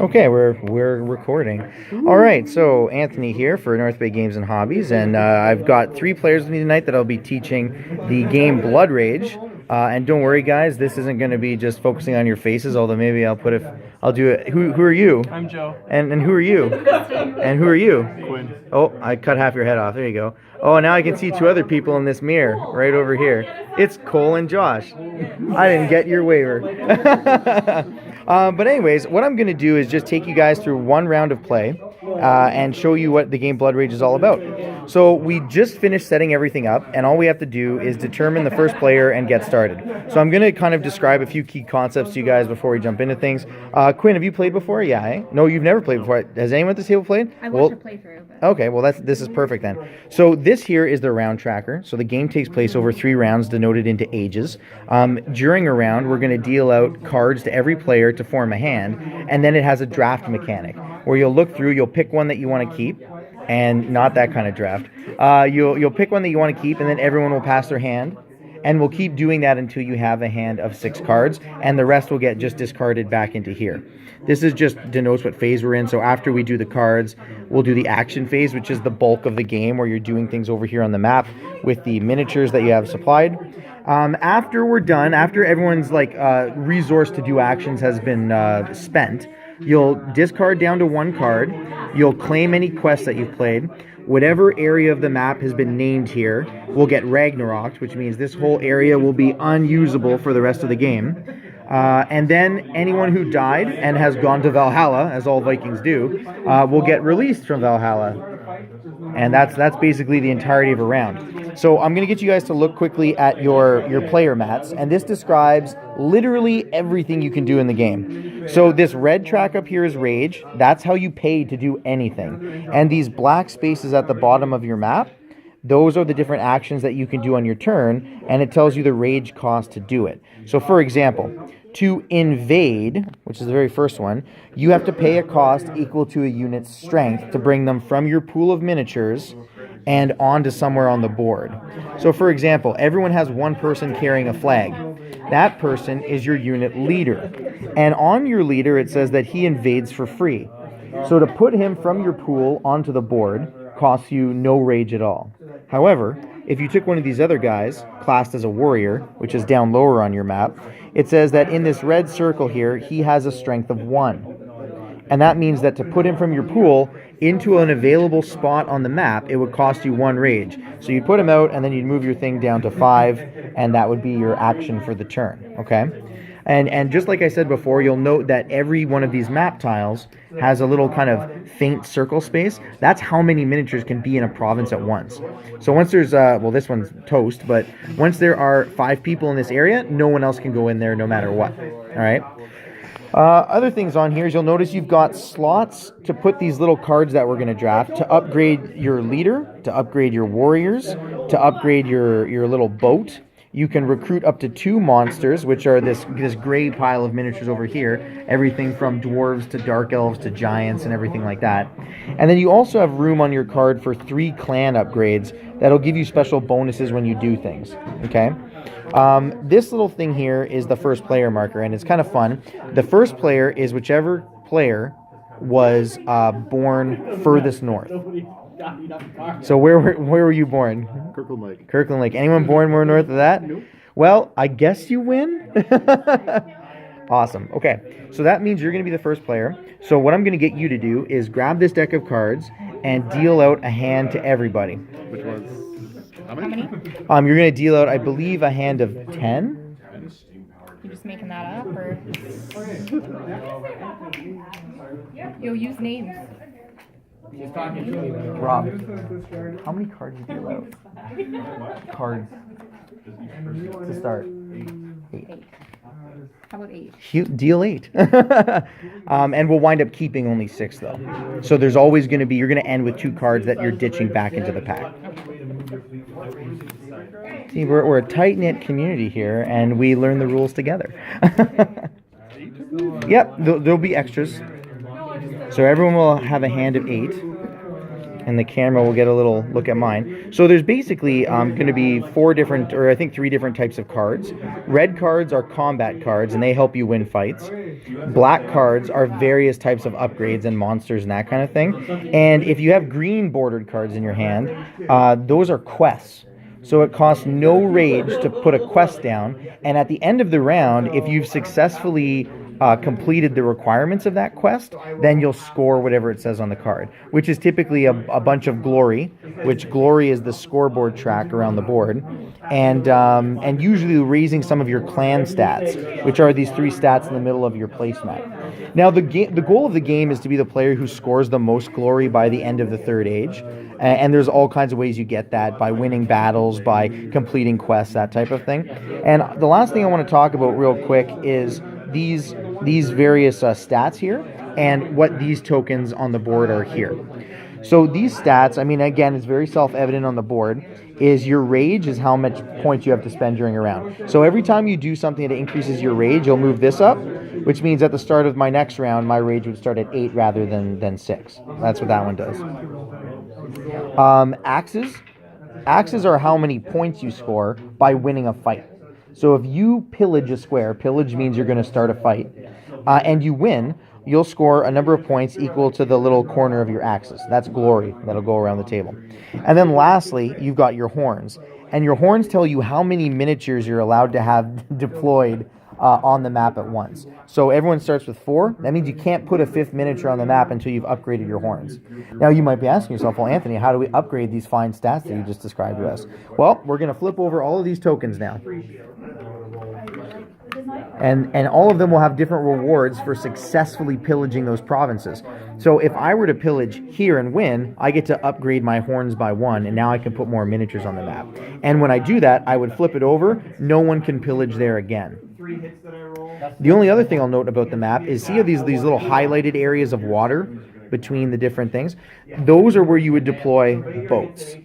Okay, we're recording. All right, so Anthony here for North Bay Games and Hobbies, and I've got 3 players with me tonight that I'll be teaching the game Blood Rage. And don't worry, guys, this isn't going to be just focusing on your faces, although maybe I'll do it. Who are you? I'm Joe. And who are you? And who are you? Quinn. Oh, I cut half your head off. There you go. Oh, now I can see 2 other people in this mirror right over here. It's Cole and Josh. I didn't get your waiver. But anyways, what I'm going to do is just take you guys through 1 round of play and show you what the game Blood Rage is all about. So we just finished setting everything up, and all we have to do is determine the first player and get started. So I'm going to kind of describe a few key concepts to you guys before we jump into things. Quinn, have you played before? Yeah, eh? No, you've never played before. Has anyone at this table played? I watched a playthrough. Okay, well this is perfect then. So this here is the round tracker. So the game takes place over 3 rounds denoted into ages. During a round, we're going to deal out cards to every player to form a hand, and then it has a draft mechanic where you'll look through, you'll pick one that you want to keep, and not that kind of draft. You'll pick one that you want to keep, and then everyone will pass their hand. And we'll keep doing that until you have a hand of 6 cards, and the rest will get just discarded back into here. This is just denotes what phase we're in. So after we do the cards, we'll do the action phase, which is the bulk of the game, where you're doing things over here on the map with the miniatures that you have supplied. After we're done, after everyone's resource to do actions has been spent, you'll discard down to 1 card. You'll claim any quests that you've played. Whatever area of the map has been named here will get Ragnaroked, which means this whole area will be unusable for the rest of the game. And then anyone who died and has gone to Valhalla, as all Vikings do, will get released from Valhalla. And that's basically the entirety of a round. So I'm going to get you guys to look quickly at your player mats, and this describes literally everything you can do in the game. So this red track up here is Rage. That's how you pay to do anything. And these black spaces at the bottom of your map, those are the different actions that you can do on your turn, and it tells you the rage cost to do it. So for example, to invade, which is the very first one, you have to pay a cost equal to a unit's strength to bring them from your pool of miniatures and onto somewhere on the board. So for example, everyone has 1 person carrying a flag. That person is your unit leader. And on your leader, it says that he invades for free. So to put him from your pool onto the board costs you no rage at all. However, if you took one of these other guys, classed as a warrior, which is down lower on your map, it says that in this red circle here, he has a strength of 1. And that means that to put him from your pool into an available spot on the map, it would cost you 1 rage. So you'd put him out, and then you'd move your thing down to 5, and that would be your action for the turn, okay? And just like I said before, you'll note that every one of these map tiles has a little kind of faint circle space. That's how many miniatures can be in a province at once. So once there's, well, this one's toast, but once there are 5 people in this area, no one else can go in there no matter what, all right? Other things on here is you'll notice you've got slots to put these little cards that we're going to draft to upgrade your leader, to upgrade your warriors, to upgrade your little boat. You can recruit up to 2 monsters, which are this gray pile of miniatures over here. Everything from dwarves to dark elves to giants and everything like that. And then you also have room on your card for 3 clan upgrades that'll give you special bonuses when you do things. Okay? This little thing here is the first player marker, and it's kind of fun. The first player is whichever player was born furthest north. So where were you born? Kirkland Lake. Kirkland Lake. Anyone born more north of that? Nope. Well, I guess you win. Awesome. Okay, so that means you're going to be the first player. So what I'm going to get you to do is grab this deck of cards and deal out a hand to everybody. Which was how many? You're going to deal out, I believe, a hand of 10. You just making that up, or you'll use names? Rob, how many cards do you deal out? Cards to start. 8. How about 8? Deal 8. And we'll wind up keeping only 6 though. So there's always going to be, you're going to end with 2 cards that you're ditching back into the pack. See, we're a tight-knit community here, and we learn the rules together. Yep, there'll be extras. So everyone will have a hand of 8. And and the camera will get a little look at mine. So there's basically going to be 4 different, or I think 3 different types of cards. Red cards are combat cards, and they help you win fights. Black cards are various types of upgrades and monsters and that kind of thing. And if you have green bordered cards in your hand, those are quests. So it costs no rage to put a quest down, and at the end of the round, if you've successfully completed the requirements of that quest, then you'll score whatever it says on the card, which is typically a bunch of glory, which glory is the scoreboard track around the board, and usually raising some of your clan stats, which are these 3 stats in the middle of your placemat. Now, the goal of the game is to be the player who scores the most glory by the end of the 3rd age. And there's all kinds of ways you get that, by winning battles, by completing quests, that type of thing. And the last thing I want to talk about real quick is these various stats here and what these tokens on the board are here. So these stats, I mean, again, it's very self-evident on the board, is your rage is how much points you have to spend during a round. So every time you do something that increases your rage, you'll move this up, which means at the start of my next round, my rage would start at 8 rather than 6. That's what that one does. Axes are how many points you score by winning a fight. So if you pillage a square, pillage means you're going to start a fight, and you win, you'll score a number of points equal to the little corner of your axis. That's glory. That'll go around the table. And then lastly, you've got your horns. And your horns tell you how many miniatures you're allowed to have deployed on the map at once. So everyone starts with 4. That means you can't put a 5th miniature on the map until you've upgraded your horns. Now you might be asking yourself, well, Anthony, how do we upgrade these fine stats that you just described to us? Well, we're going to flip over all of these tokens now. And all of them will have different rewards for successfully pillaging those provinces. So if I were to pillage here and win, I get to upgrade my horns by 1, and now I can put more miniatures on the map. And when I do that, I would flip it over. No one can pillage there again. The only other thing I'll note about the map is, see these little highlighted areas of water between the different things? Those are where you would deploy boats.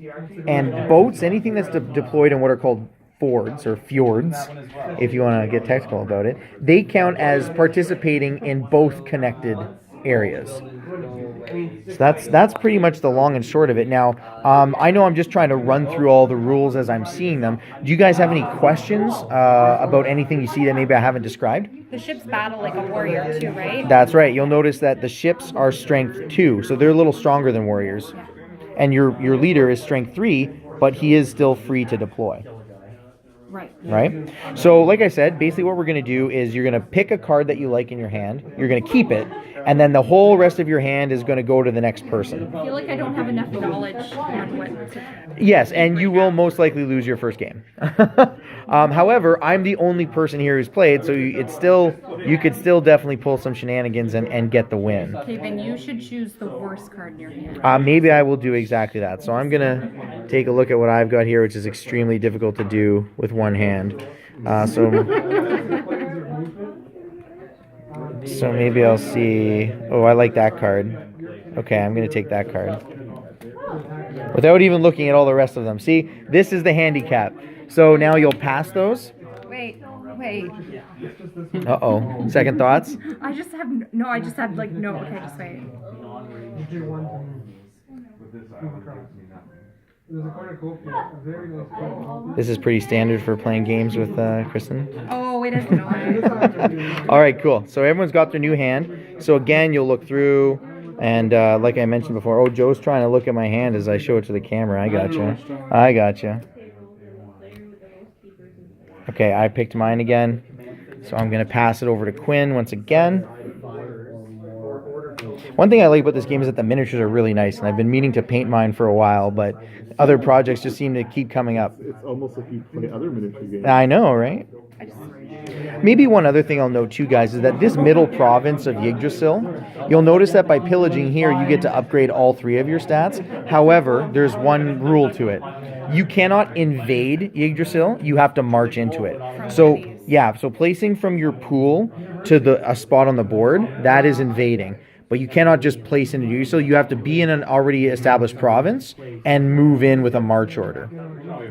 And boats, anything that's deployed in what are called fords or fjords, if you want to get technical about it, they count as participating in both connected areas. So that's pretty much the long and short of it. Now, I know I'm just trying to run through all the rules as I'm seeing them. Do you guys have any questions about anything you see that maybe I haven't described? The ships battle like a warrior too, right? That's right. You'll notice that the ships are strength 2, so they're a little stronger than warriors. And your leader is strength 3, but he is still free to deploy. Right? So, like I said, basically what we're going to do is you're going to pick a card that you like in your hand, you're going to keep it, and then the whole rest of your hand is going to go to the next person. I feel like I don't have enough knowledge on what to... Yes, and you will most likely lose your first game. However, I'm the only person here who's played, so you could still definitely pull some shenanigans and get the win. Okay, then you should choose the worst card in your hand. Maybe I will do exactly that. So I'm going to take a look at what I've got here, which is extremely difficult to do with one hand. So maybe I'll see... Oh, I like that card. Okay, I'm going to take that card. Without even looking at all the rest of them. See, this is the handicap. So now you'll pass those. Wait. Uh-oh. Second thoughts? I just have like, no, okay, just wait. This is pretty standard for playing games with Kristen. Oh, it is not. All right, cool. So everyone's got their new hand. So again, you'll look through, and like I mentioned before, oh, Joe's trying to look at my hand as I show it to the camera. I gotcha. Okay, I picked mine again. So I'm going to pass it over to Quinn once again. One thing I like about this game is that the miniatures are really nice, and I've been meaning to paint mine for a while, but other projects just seem to keep coming up. It's almost like you play other miniature games. I know, right? Maybe one other thing I'll note too, guys, is that this middle province of Yggdrasil, you'll notice that by pillaging here, you get to upgrade all 3 of your stats. However, there's one rule to it. You cannot invade Yggdrasil. You have to march into it. So placing from your pool to a spot on the board, that is invading. but you cannot just place into you. So you have to be in an already established province and move in with a march order,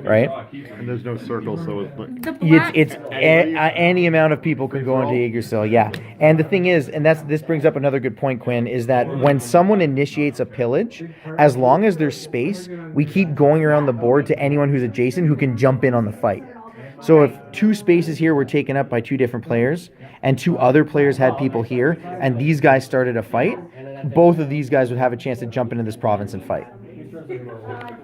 right? And there's no circle, so it's like The black. Any amount of people can go into Yggdrasil, yeah. And the thing is, and this brings up another good point, Quinn, is that when someone initiates a pillage, as long as there's space, we keep going around the board to anyone who's adjacent who can jump in on the fight. So if 2 spaces here were taken up by 2 different players, and 2 other players had people here, and these guys started a fight, both of these guys would have a chance to jump into this province and fight.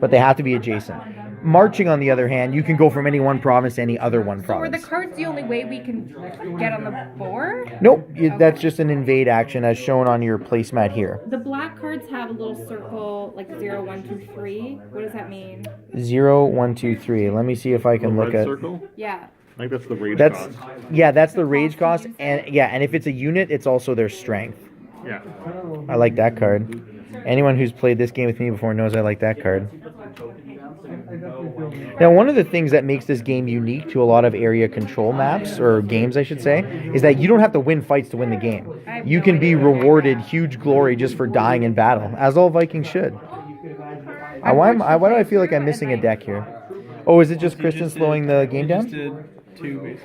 But they have to be adjacent. Marching, on the other hand, you can go from any one province to any other one So are the province. cards the only way we can get on the board? Nope, that's just an invade action as shown on your placemat here. The black cards have a little circle, like 0, 1, 2, 3. What does that mean? 0, 1, 2, 3. Let me see if I can look red at. circle. Yeah. I think that's the rage That's cost. that's the rage cost, and if it's a unit, it's also their strength. Yeah. I like that card. Anyone who's played this game with me before knows I like that card. Now, one of the things that makes this game unique to a lot of area control maps, or games I should say, is that you don't have to win fights to win the game. You can be rewarded huge glory just for dying in battle, as all Vikings should. Why do I feel like I'm missing a deck here? Oh, is it just Kristen slowing the game down? Dude,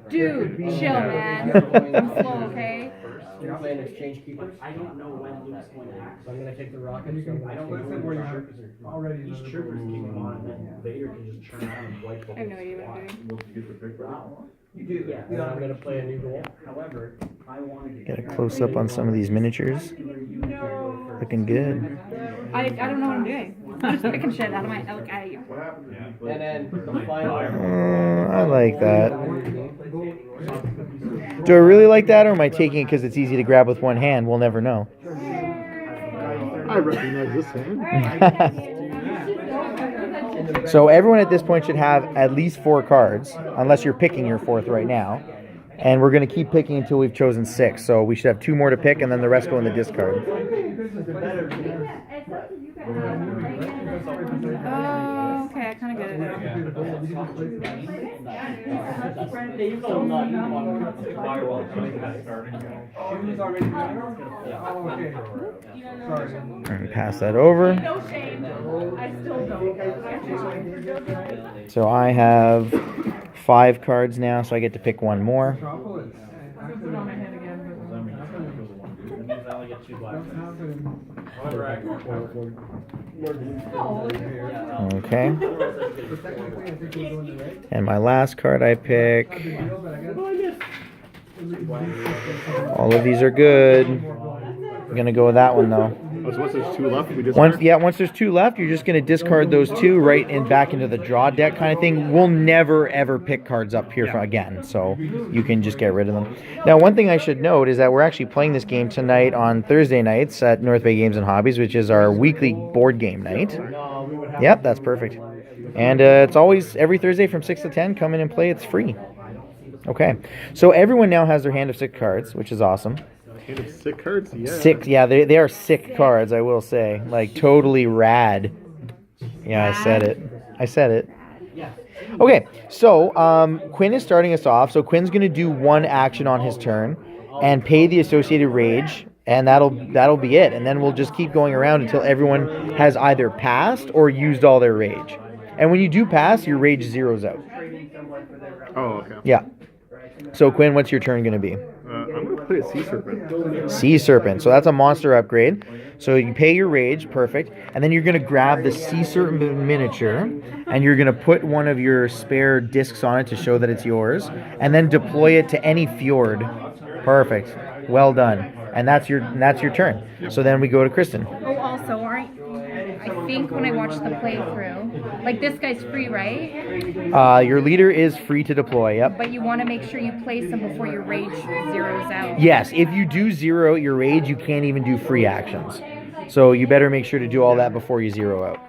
chill, man. I'm slow, okay? You're playing exchange keepers? I don't know when Luke's going to act. So I'm going to take the rocket. I don't listen where your already these troopers keep them on, and then Vader can just turn around and wipe I have no idea what I'm doing. You do? Yeah. And then I'm going to play a new goal. However, I want to Get a close up on some of these miniatures. Looking good. I don't know what I'm doing. I'm just picking shit out of my elk eye. And then the final. I like that. Do I really like that, or am I taking it because it's easy to grab with one hand? We'll never know. I recognize this hand. So everyone at this point should have at least 4 cards, unless you're picking your 4th right now. And we're going to keep picking until we've chosen 6. So we should have 2 more to pick, and then the rest go in the discard. Oh, okay, I kind of get And pass that over. So I have 5 cards now, so I get to pick 1 more. Okay. And my last card I pick. All of these are good. I'm gonna go with that one though. Oh, so once there's 2 left, we just Once there's 2 left, you're just gonna discard those 2 right and back into the draw deck kind of thing. We'll never ever pick cards up here again, so you can just get rid of them. Now, one thing I should note is that we're actually playing this game tonight on Thursday nights at North Bay Games and Hobbies, which is our weekly board game night. Yep, that's perfect. And it's always every Thursday from 6 to 10. Come in and play. It's free. Okay, so everyone now has their hand of 6 cards, which is awesome. Hand of 6 cards. Yeah. 6, yeah, they are sick cards, I will say. Like, totally rad. Yeah, I said it. Okay, so Quinn is starting us off. So Quinn's going to do 1 action on his turn and pay the associated rage, and that'll be it. And then we'll just keep going around until everyone has either passed or used all their rage. And when you do pass, your rage zeroes out. Oh, okay. Yeah. So Quinn, what's your turn going to be? I'm going to play a Sea Serpent. Sea Serpent. So that's a monster upgrade. So you pay your rage, perfect. And then you're going to grab the Sea Serpent miniature, and you're going to put one of your spare discs on it to show that it's yours, and then deploy it to any fjord. Perfect. Well done. And that's your turn. So then we go to Kristen. Oh, also, I think when I watched the playthrough, like this guy's free, right? Your leader is free to deploy, yep. But you want to make sure you place him before your rage zeroes out. Yes, if you do zero out your rage, you can't even do free actions. So you better make sure to do all that before you zero out.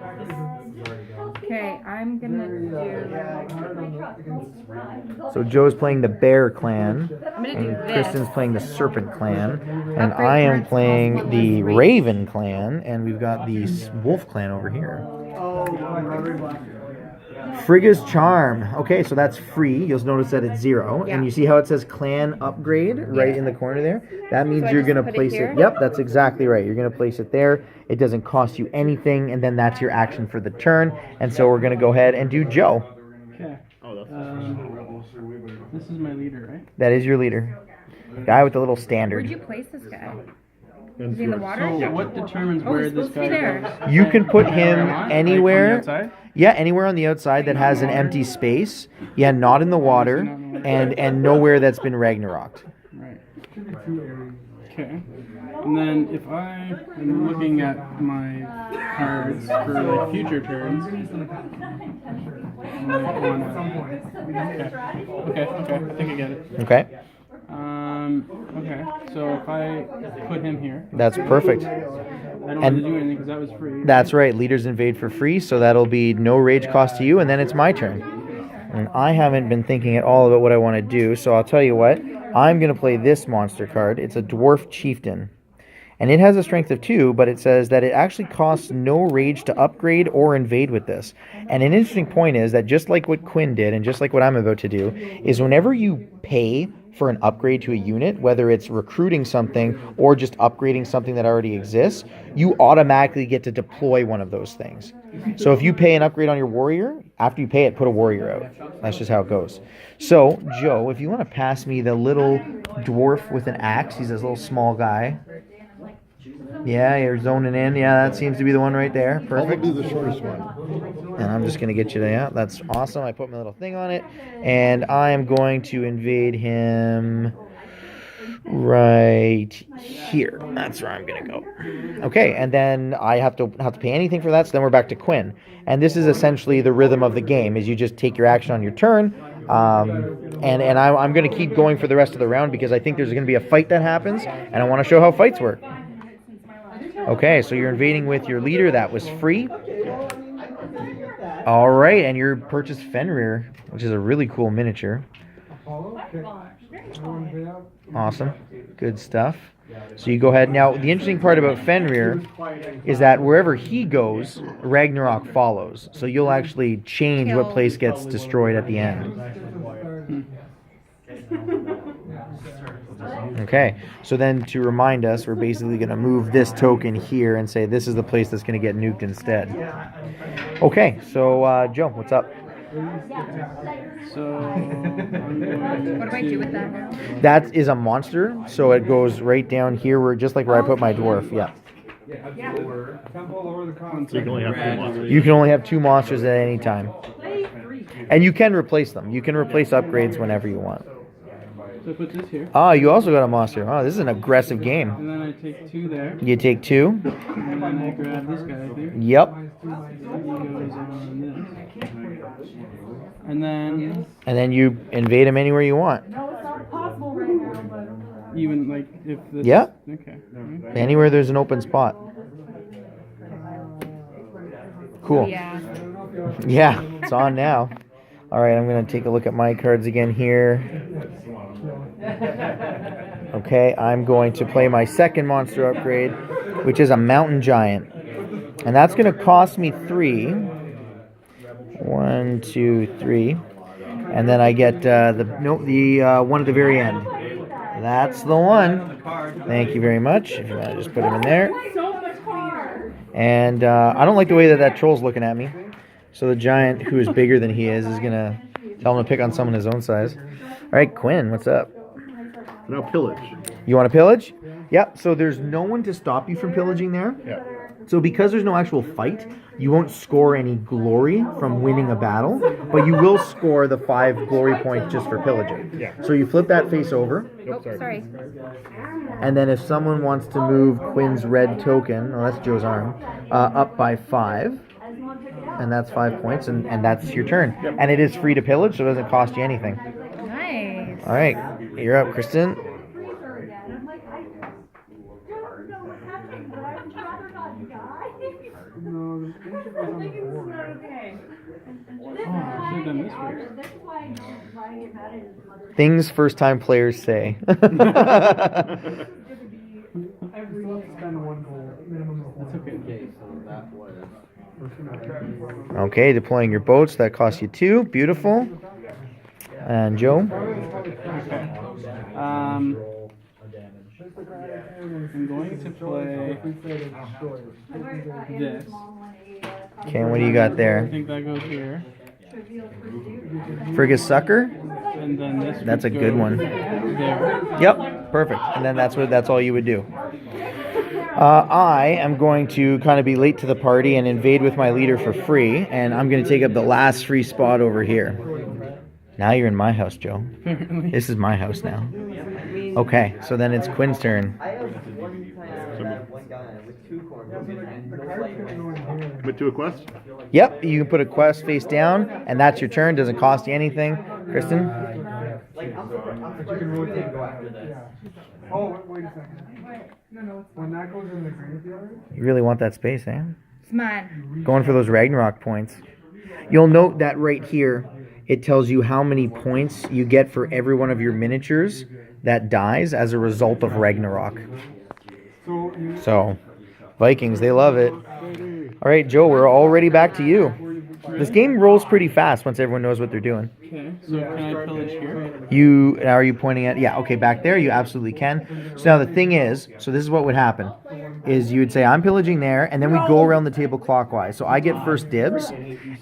Okay, I'm gonna do. So Joe's playing the Bear Clan, I'm gonna do and this. Kristen's playing the Serpent Clan, and I am playing the Raven Clan, and we've got the Wolf Clan over here. Frigga's Charm. Okay, so that's free. You'll notice that it's 0. Yeah. And you see how it says clan upgrade right Yeah. in the corner there? That means So I you're just going to put it place here? it. Yep, that's exactly right. You're going to place it there. It doesn't cost you anything. And then that's your action for the turn. And so we're going to go ahead and do Joe. Okay. Oh, that's This is my leader, right? That is your leader. Guy with the little Where'd standard. you place this guy? and Is he in the yours. water? So what determines Oh, where he's this supposed to guy be there. goes? You can put him Where I want? Like, anywhere. on the outside? Yeah, anywhere on the outside that has an empty space. Yeah, not in the water, and nowhere that's been Ragnaroked. Right. Okay. And then if I am looking at my cards for like future turns, okay, I think I get it. Okay, Okay. So if I put him here, that's perfect. I don't have And- to do anything because that was free. That's right. Leaders invade for free, so that'll be no rage cost to you, and then it's my turn. And I haven't been thinking at all about what I want to do, so I'll tell you what. I'm going to play this monster card. It's a Dwarf Chieftain. And it has a strength of 2, but it says that it actually costs no rage to upgrade or invade with this. And an interesting point is that just like what Quinn did, and just like what I'm about to do, is whenever you pay for an upgrade to a unit, whether it's recruiting something or just upgrading something that already exists, you automatically get to deploy one of those things. So if you pay an upgrade on your warrior, after you pay it, put a warrior out. That's just how it goes. So, Joe, if you want to pass me the little dwarf with an axe, he's this little small guy. Yeah, you're zoning in. Yeah, that seems to be the one right there. I'll Perfect. do the shortest one. And I'm just going to get you to, yeah, that's awesome. I put my little thing on it. And I am going to invade him right here. That's where I'm going to go. Okay, and then I have to pay anything for that, so then we're back to Quinn. And this is essentially the rhythm of the game, is you just take your action on your turn. And I'm going to keep going for the rest of the round because I think there's going to be a fight that happens, and I want to show how fights work. Okay, so you're invading with your leader. That was free. All right, and you purchased Fenrir, which is a really cool miniature. Awesome. Good stuff. So you go ahead. Now, the interesting part about Fenrir is that wherever he goes, Ragnarok follows. So you'll actually change what place gets destroyed at the end. Okay, so then to remind us, we're basically going to move this token here and say this is the place that's going to get nuked instead. Okay, so Joe, what's up? So What do I do with that now? That is a monster, so it goes right down here, where just like where I put my dwarf. Yeah, So you can only have 2 monsters. you can only have 2 monsters at any time, and you can replace them. You can replace upgrades whenever you want. I put this here, Ah, you also got a monster. Oh, this is an aggressive game. and then I take 2 there, You take 2. and then I grab this guy here. Yep. He goes on this, and then You invade him anywhere you want. even like if this. Yeah. Okay. Anywhere there's an open spot. Cool. Yeah. Yeah, it's on now. All right, I'm going to take a look at my cards again here. Okay, I'm going to play my second monster upgrade, which is a mountain giant. And that's going to cost me 3. 1, 2, 3. And then I get the one at the very end. That's the one. Thank you very much. If you want to just put him in there. And I don't like the way that troll's looking at me. So the giant, who is bigger than he is going to tell him to pick on someone his own size. All right, Quinn, what's up? Now pillage. You want to pillage? Yep, so there's no one to stop you from pillaging there. Yeah. So because there's no actual fight, you won't score any glory from winning a battle, but you will score the 5 glory points just for pillaging. Yeah. So you flip that face over, Oh, sorry. and then if someone wants to move Quinn's red token, oh, that's Joe's arm, up by 5, and that's 5 points, and that's your turn. And it is free to pillage, so it doesn't cost you anything. Nice. All right, you're up, Kristen. Oh, I should have done this first. Things first-time players say. That's okay. Okay, deploying your boats. That costs you 2. Beautiful. And Joe? Okay. I'm going to play this. Okay, and what do you got I there? think that goes here. Frigus Sucker? And then this. That's a would good go one. There. Yep, perfect. And then that's all you would do. I am going to kind of be late to the party and invade with my leader for free, and I'm going to take up the last free spot over here. Now you're in my house, Joe. Apparently. This is my house now. Okay, so then it's Quinn's turn. Commit to a quest? Yep, you can put a quest face down, and that's your turn. Doesn't cost you anything. Kristen? Oh, wait a second. When that goes in the graveyard? You really want that space, eh? CMoN. Going for those Ragnarok points. You'll note that right here, it tells you how many points you get for every one of your miniatures that dies as a result of Ragnarok. So, Vikings, they love it. All right, Joe, we're already back to you. This game rolls pretty fast once everyone knows what they're doing. Okay, so can I pillage here? Are you pointing at, yeah, okay, back there, you absolutely can. So now the thing is, so this is what would happen, is you would say, I'm pillaging there, and then we go around the table clockwise. So I get first dibs,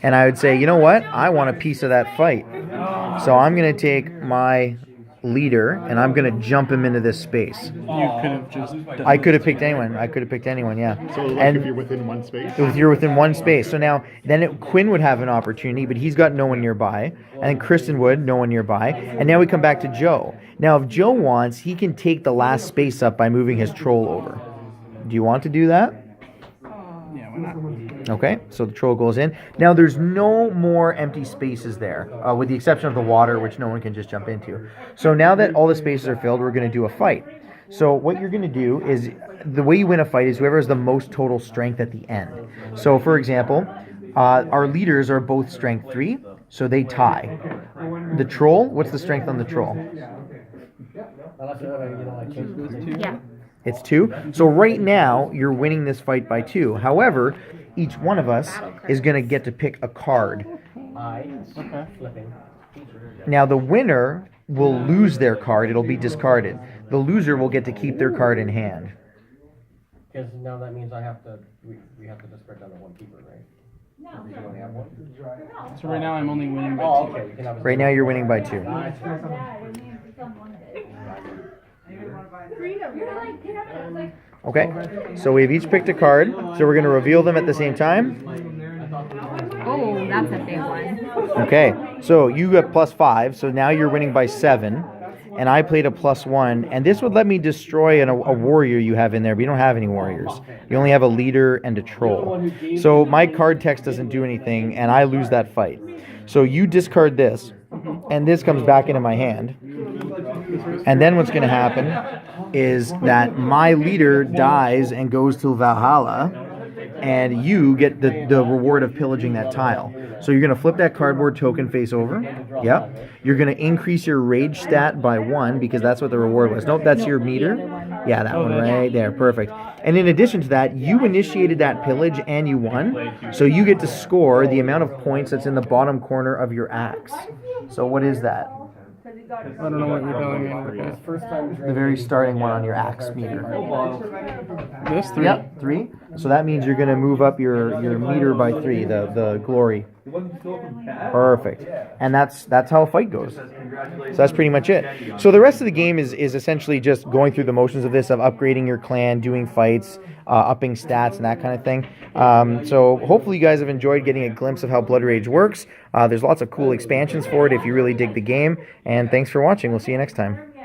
and I would say, you know what, I want a piece of that fight. So I'm going to take my leader, and I'm going to jump him into this space. You could have just done I could have picked anyone. Yeah. So like And if you're within one space? if you're within one space. So now, Quinn would have an opportunity, but he's got no one nearby. And then Kristen would, no one nearby. And now we come back to Joe. Now, if Joe wants, he can take the last space up by moving his troll over. Do you want to do that? Yeah, why not? Okay, so the troll goes in. Now, there's no more empty spaces there, with the exception of the water, which no one can just jump into. So now that all the spaces are filled, we're going to do a fight. So what you're going to do is, the way you win a fight is whoever has the most total strength at the end. So, for example, our leaders are both strength 3, so they tie. The troll, what's the strength on the troll? Yeah. It's 2. So right now, you're winning this fight by 2. However, each one of us is going to get to pick a card. Okay. Now, the winner will lose their card. It'll be discarded. The loser will get to keep their card in hand. Because now that means we have to discard down to one keeper, right? No. You only have one? So right now I'm only winning by Oh, 2. okay. We can have a Right now, you're winning by 2. Okay, so we've each picked a card. So we're going to reveal them at the same time. Oh, that's a big one. Okay, so you got +5, so now you're winning by 7. And I played a +1, and this would let me destroy a warrior you have in there, but you don't have any warriors. You only have a leader and a troll. So my card text doesn't do anything, and I lose that fight. So you discard this, and this comes back into my hand. And then what's going to happen is that my leader dies and goes to Valhalla, and you get the reward of pillaging that tile. So you're going to flip that cardboard token face over. Yep. You're going to increase your rage stat by 1 because that's what the reward was. Nope, that's your meter. Yeah, that one right there. Perfect. And in addition to that, you initiated that pillage and you won. So you get to score the amount of points that's in the bottom corner of your axe. So what is that? I don't know what you're telling me. Okay. The very starting one on your axe meter. This 3. Yep, 3. So that means you're going to move up your meter by 3, the glory. Perfect. And that's how a fight goes. So that's pretty much it. So the rest of the game is essentially just going through the motions of this, of upgrading your clan, doing fights, upping stats, and that kind of thing. So hopefully you guys have enjoyed getting a glimpse of how Blood Rage works. There's lots of cool expansions for it if you really dig the game. And thanks for watching. We'll see you next time.